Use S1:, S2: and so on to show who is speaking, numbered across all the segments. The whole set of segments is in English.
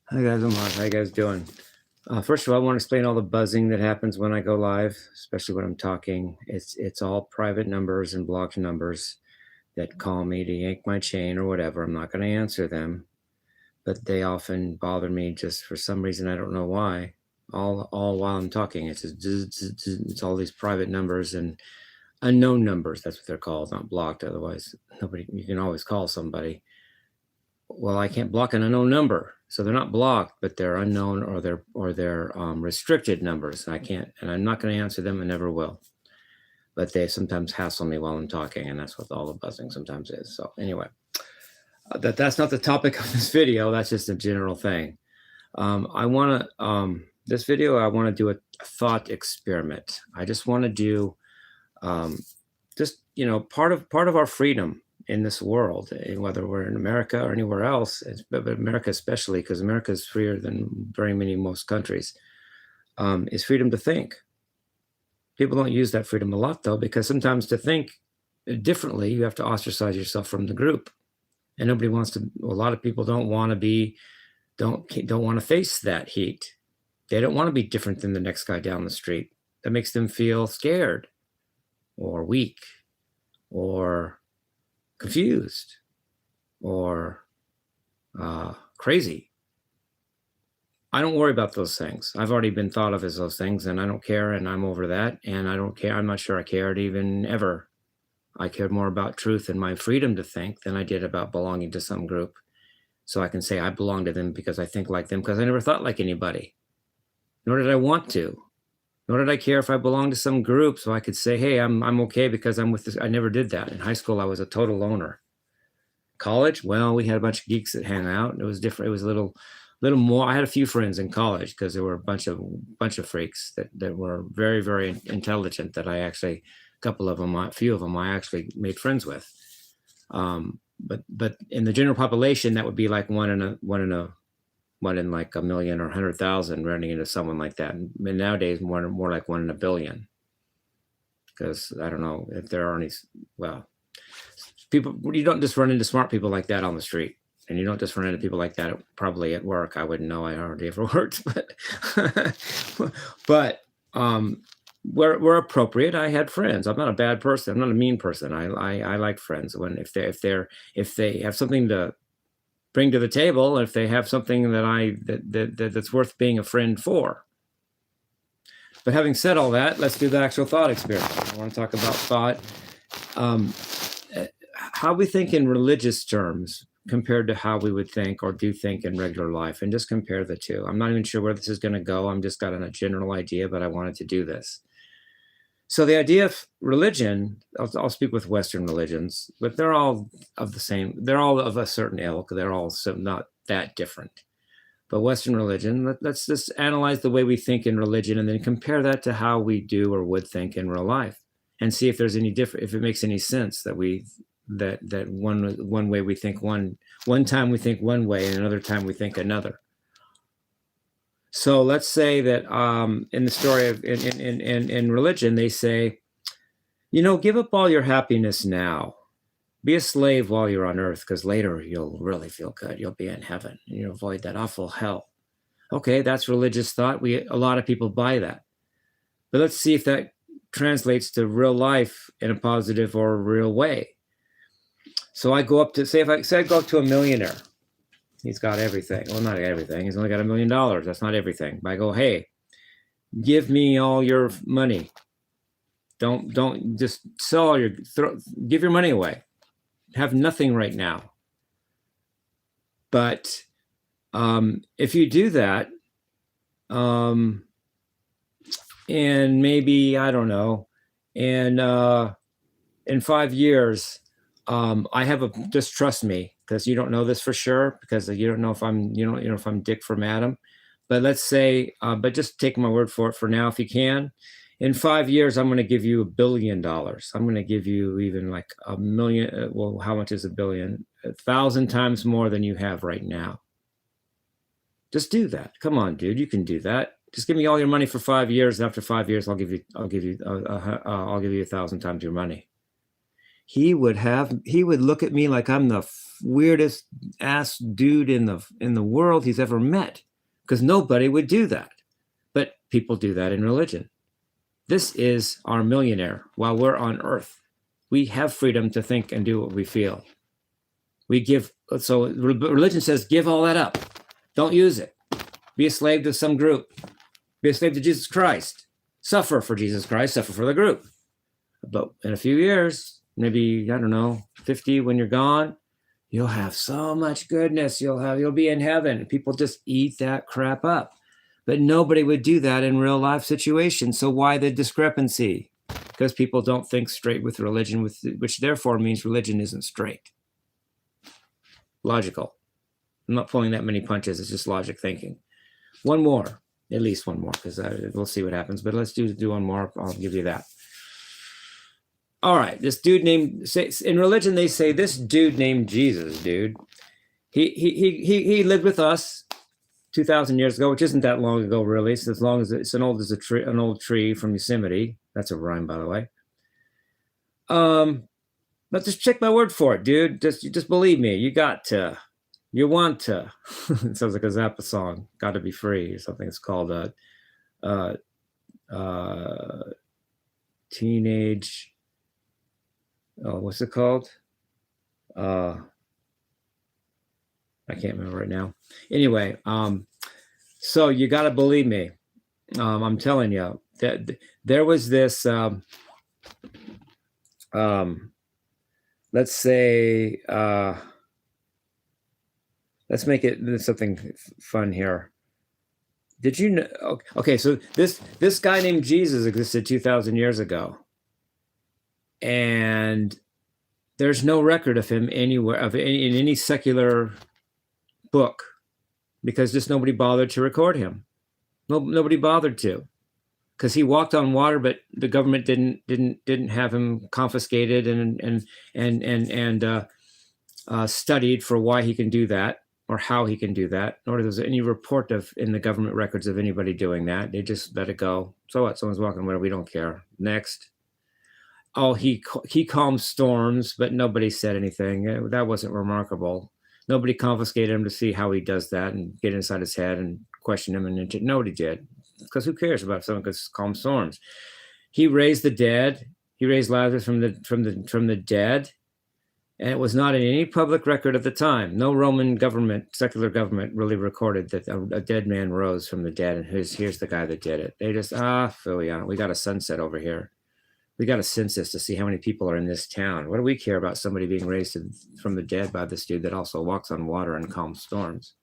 S1: Hi guys, I'm Mark. How you guys doing? First of all, I want to explain all the buzzing that happens when I go live, especially when I'm talking. It's all private numbers and blocked numbers that call me to yank my chain or whatever. I'm not going to answer them, but they often bother me just for some reason. I don't know why. All while I'm talking, it's just, it's all these private numbers and unknown numbers. That's what they're called, not blocked. Otherwise, nobody. You can always call somebody. Well, I can't block an unknown number. So they're not blocked, but they're unknown or they're restricted numbers. And I can't, and I'm not going to answer them and never will. But they sometimes hassle me while I'm talking, and that's what all the buzzing sometimes is. So anyway, that's not the topic of this video. That's just a general thing. I want to this video. I want to do a thought experiment. I just want to do just part of our freedom in this world, whether we're in America or anywhere else, but America especially, because America is freer than most countries, is freedom to think. People don't use that freedom a lot, though, because sometimes to think differently, you have to ostracize yourself from the group, and nobody wants to. A lot of people don't want to face that heat. They don't want to be different than the next guy down the street. That makes them feel scared or weak or confused or crazy. I don't worry about those things. I've already been thought of as those things, and I don't care, and I'm over that, and I don't care. I'm not sure I cared even ever. I cared more about truth and my freedom to think than I did about belonging to some group. So I can say I belong to them because I think like them, because I never thought like anybody, nor did I want to. Nor did I care if I belonged to some group, so I could say, hey, I'm okay because I'm with this. I never did that. In high school, I was a total loner. College, well, we had a bunch of geeks that hang out. It was different. It was a little more. I had a few friends in college because there were a bunch of freaks that were very, very intelligent that I actually, a few of them I actually made friends with. But in the general population, that would be like one in like a million or 100,000 running into someone like that. And nowadays, more like 1 in a billion. Because I don't know if there are any, well, people, you don't just run into smart people like that on the street. And you don't just run into people like that probably at work. I wouldn't know. I hardly ever worked, but where appropriate, I had friends. I'm not a bad person. I'm not a mean person. I like friends if they have something to bring to the table, if they have something that's worth being a friend for. But having said all that, let's do the actual thought experiment. I want to talk about thought, how we think in religious terms compared to how we would think or do think in regular life, and just compare the two. I'm not even sure where this is going to go. I'm just got a general idea, but I wanted to do this. So the idea of religion, I'll speak with Western religions, but they're all of the same. They're all of a certain ilk. They're all not that different. But Western religion, let's just analyze the way we think in religion and then compare that to how we do or would think in real life, and see if there's any different, if it makes any sense that one way we think one time we think one way and another time we think another. So let's say that in the story of in religion, they say, give up all your happiness now. Be a slave while you're on earth, because later you'll really feel good. You'll be in heaven and you'll avoid that awful hell. Okay, that's religious thought. A lot of people buy that. But let's see if that translates to real life in a positive or real way. So I go up to, say I go up to a millionaire. He's got everything. Well, not everything. He's only got $1 million. That's not everything. But I go, hey, give me all your money. Don't just sell all give your money away. Have nothing right now. But if you do that, and maybe, I don't know, and in 5 years, I have just trust me, because you don't know this for sure, because you don't know if I'm, if I'm Dick from Adam. But let's say, but just take my word for it for now, if you can. In 5 years, I'm going to give you $1 billion. I'm going to give you even like a million. Well, how much is a billion? 1,000 times more than you have right now. Just do that. Come on, dude, you can do that. Just give me all your money for 5 years. And after 5 years, I'll give you 1,000 times your money. he would look at me like I'm the weirdest ass dude in the world he's ever met, because nobody would do that. But people do that in religion. This is our millionaire while we're on earth. We have freedom to think and do what we feel. We give, so religion says, give all that up. Don't use it. Be a slave to some group. Be a slave to Jesus Christ. Suffer for Jesus Christ, suffer for the group. But in a few years, maybe, I don't know, 50, when you're gone, you'll have so much goodness. You'll be in heaven. People just eat that crap up. But nobody would do that in real life situations. So why the discrepancy? Because people don't think straight with religion, which therefore means religion isn't straight. Logical. I'm not pulling that many punches. It's just logic thinking. One more, at least one more, because we'll see what happens. But let's do one more. I'll give you that. All right, this dude named, in religion they say this dude named Jesus, dude. He lived with us 2,000 years ago, which isn't that long ago, really. So as long as it's an old tree from Yosemite. That's a rhyme, by the way. But just check my word for it, dude. Just believe me. You got to. You want to. It sounds like a Zappa song. Got to be free or something. It's called teenage. Oh, what's it called? I can't remember right now. Anyway, so you got to believe me. I'm telling you that there was this. Let's say. Let's make it something fun here. Did you know? Okay, so this guy named Jesus existed 2,000 years ago, and there's no record of him anywhere in any secular book, because just nobody bothered to record him. Nobody bothered to, because he walked on water, but the government didn't have him confiscated and studied for why he can do that or how he can do that. Nor does any report in the government records of anybody doing that. They just let it go. So what? Someone's walking on water. We don't care. Next. Oh, he calmed storms, but nobody said anything. That wasn't remarkable. Nobody confiscated him to see how he does that and get inside his head and question him. And nobody did, because who cares about someone who calm storms? He raised the dead. He raised Lazarus from the dead, and it was not in any public record at the time. No Roman government, secular government, really recorded that a dead man rose from the dead. And here's the guy that did it. They just Philly on it. We got a sunset over here. We got a census to see how many people are in this town. What do we care about somebody being raised from the dead by this dude that also walks on water and calms storms?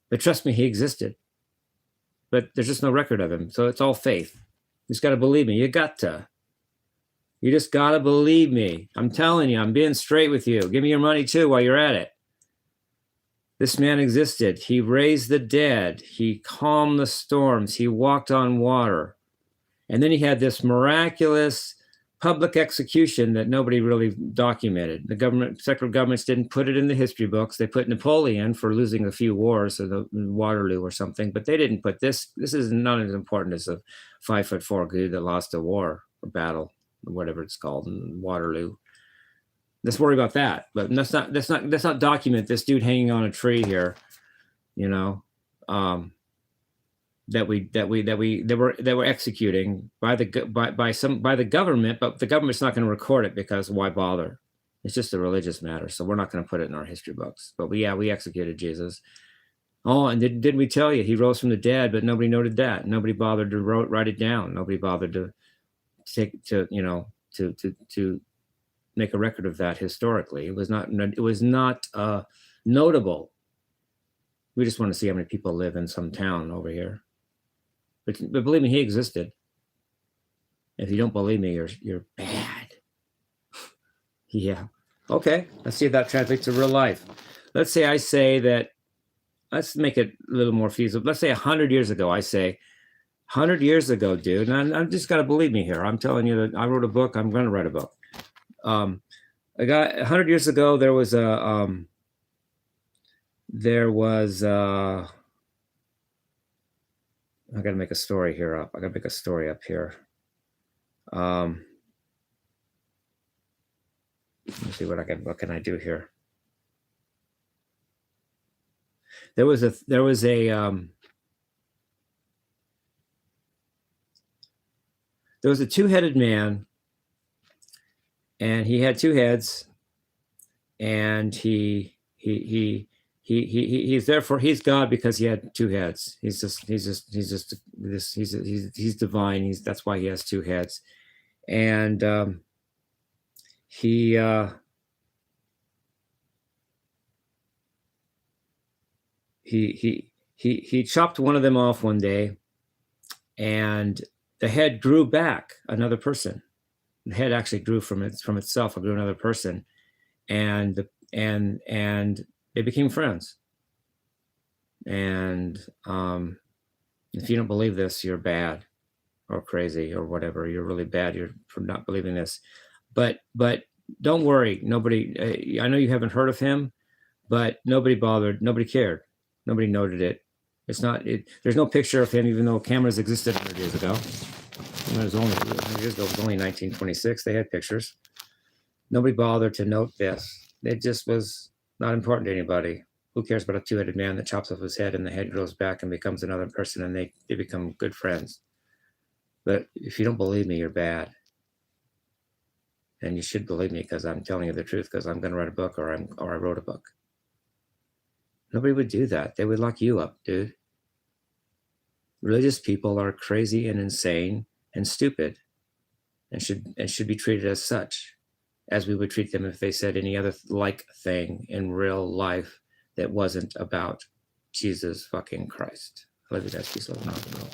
S1: But trust me, he existed. But there's just no record of him. So it's all faith. You just got to believe me. You just got to believe me. I'm telling you, I'm being straight with you. Give me your money too while you're at it. This man existed. He raised the dead. He calmed the storms. He walked on water. And then he had this miraculous public execution that nobody really documented. The secular governments didn't put it in the history books. They put Napoleon for losing a few wars, so the Waterloo or something, but they didn't put this. This is not as important as a 5'4" dude that lost a war or battle, or whatever it's called, in Waterloo. Let's worry about that. But let's not document this dude hanging on a tree here, you know. That we're executing by the government, but the government's not going to record it, because why bother? It's just a religious matter, so we're not going to put it in our history books. But we executed Jesus. Oh, and didn't we tell you he rose from the dead? But nobody noted that. Nobody bothered to write it down. Nobody bothered to make a record of that historically. It was not notable. We just want to see how many people live in some town over here. But believe me, he existed. If you don't believe me, you're bad. Yeah. Okay. Let's see if that translates to real life. Let's say I say that. Let's make it a little more feasible. Let's say 100 years ago. I say, 100 years ago, dude. And I'm just gotta believe me here. I'm telling you that I wrote a book. I'm going to write a book. I got 100 years ago. There was I got to make a story here up. I got to make a story up here. Let me see what can I do here. There was a two-headed man, and he had two heads, and he's therefore he's God because he had two heads. He's divine. That's why he has two heads, and he chopped one of them off one day, and the head grew back another person. The head actually grew from itself. It grew another person, and they became friends. And if you don't believe this, you're bad or crazy or whatever. You're really bad. You're for not believing this. But don't worry. Nobody. I know you haven't heard of him, but nobody bothered. Nobody cared. Nobody noted it. It's not. There's no picture of him, even though cameras existed 100 years ago. It was only 100 years ago. It was only 1926. They had pictures. Nobody bothered to note this. It just was not important to anybody. Who cares about a two-headed man that chops off his head and the head grows back and becomes another person, and they become good friends? But if you don't believe me, you're bad. And you should believe me because I'm telling you the truth, because I'm going to write a book, or I wrote a book. Nobody would do that. They would lock you up, dude. Religious people are crazy and insane and stupid, and should be treated as such, as we would treat them if they said any other like thing in real life that wasn't about Jesus fucking Christ. I love you guys. Peace, love, and rock and roll.